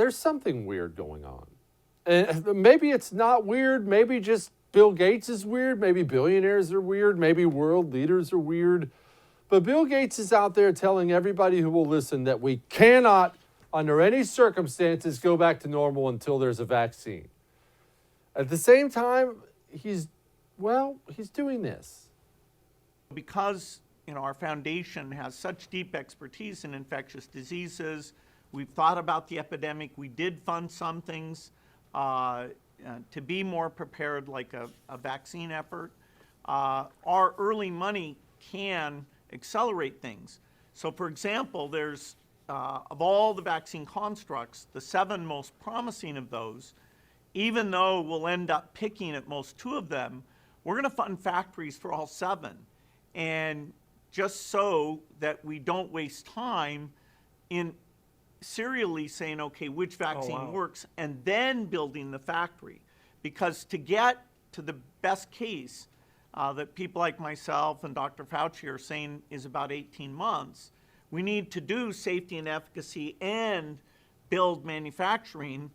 there's something weird going on. And maybe it's not weird. Maybe just Bill Gates is weird. Maybe billionaires are weird. Maybe world leaders are weird. But Bill Gates is out there telling everybody who will listen that we cannot, under any circumstances, go back to normal until there's a vaccine. At the same time, he's doing this. Because our foundation has such deep expertise in infectious diseases, we've thought about the epidemic. We did fund some things to be more prepared, like a vaccine effort. Our early money can accelerate things. So, for example, there's of all the vaccine constructs, the 7 most promising of those, even though we'll end up picking at most 2 of them, we're going to fund factories for all 7. And just so that we don't waste time in serially saying, okay, which vaccine works, and then building the factory. Because to get to the best case that people like myself and Dr. Fauci are saying is about 18 months, we need to do safety and efficacy and build manufacturing,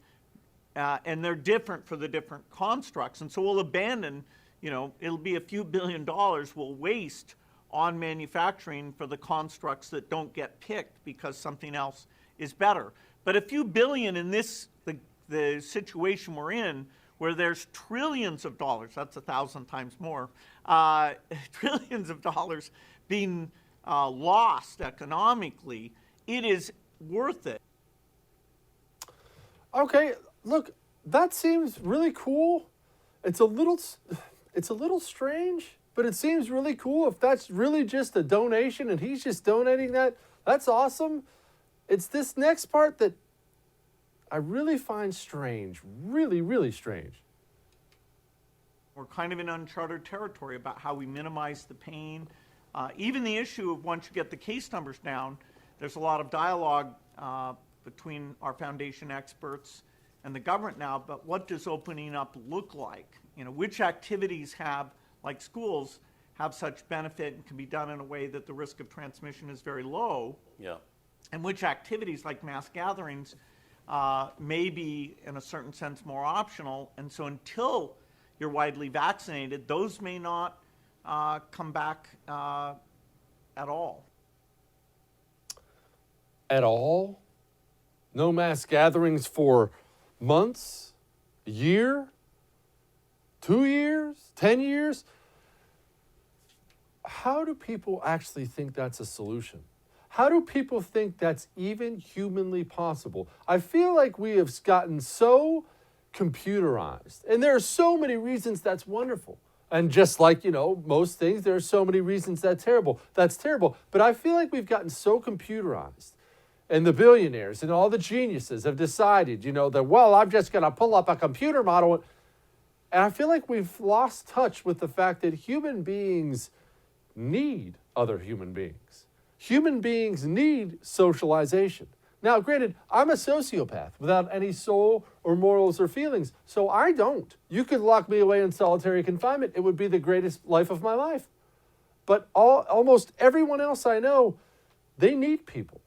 and they're different for the different constructs. And so we'll abandon, it'll be a few $1 billion we'll waste on manufacturing for the constructs that don't get picked because something else is better. But a few billion in the situation we're in, where there's trillions of dollars, that's 1,000 times more, trillions of dollars being lost economically, it is worth it. Okay, look, that seems really cool. It's a little strange, but it seems really cool. If that's really just a donation and he's just donating that, that's awesome. It's this next part that I really find strange, really, really strange. We're kind of in uncharted territory about how we minimize the pain. Even the issue of once you get the case numbers down, there's a lot of dialogue between our foundation experts and the government now, but what does opening up look like? Which activities like schools, have such benefit and can be done in a way that the risk of transmission is very low. Yeah. And which activities like mass gatherings may be, in a certain sense, more optional. And so until you're widely vaccinated, those may not come back at all. At all? No mass gatherings for months, a year, 2 years, 10 years? How do people actually think that's a solution? How do people think that's even humanly possible? I feel like we have gotten so computerized, and there are so many reasons that's wonderful. And just like, most things, there are so many reasons that's terrible. But I feel like we've gotten so computerized. And the billionaires and all the geniuses have decided, that, I'm just going to pull up a computer model. And I feel like we've lost touch with the fact that human beings need other human beings. Human beings need socialization. Now, granted, I'm a sociopath without any soul or morals or feelings, so I don't. You could lock me away in solitary confinement. It would be the greatest life of my life. But almost everyone else I know, they need people.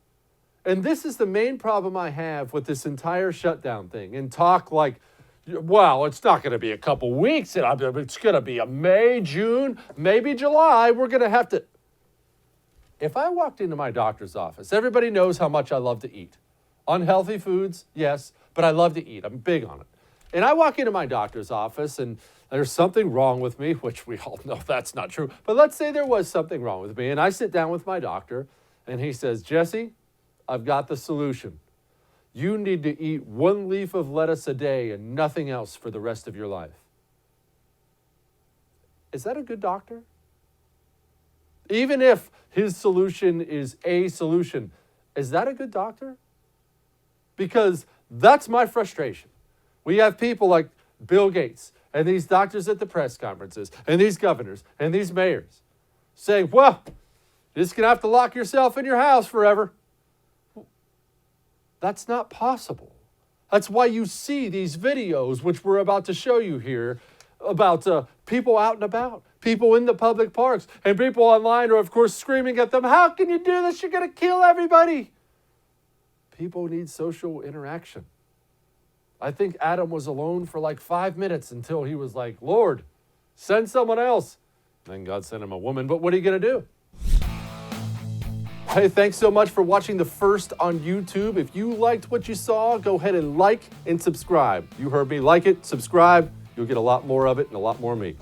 And this is the main problem I have with this entire shutdown thing. And talk like, it's not going to be a couple weeks. It's going to be a May, June, maybe July. We're going to have to... If I walked into my doctor's office, everybody knows how much I love to eat. Unhealthy foods, yes, but I love to eat. I'm big on it. And I walk into my doctor's office and there's something wrong with me, which we all know that's not true. But let's say there was something wrong with me. And I sit down with my doctor and he says, Jesse, I've got the solution. You need to eat 1 leaf of lettuce a day and nothing else for the rest of your life. Is that a good doctor? Even if his solution is a solution, is that a good doctor? Because that's my frustration. We have people like Bill Gates and these doctors at the press conferences and these governors and these mayors saying, you're just going to have to lock yourself in your house forever. That's not possible. That's why you see these videos, which we're about to show you here, about people out and about, people in the public parks, and people online are, of course, screaming at them, how can you do this? You're going to kill everybody. People need social interaction. I think Adam was alone for like 5 minutes until he was like, Lord, send someone else. Then God sent him a woman, but what are you going to do? Hey, thanks so much for watching the first on YouTube. If you liked what you saw, go ahead and like and subscribe. You heard me. Like it, subscribe. You'll get a lot more of it and a lot more of me.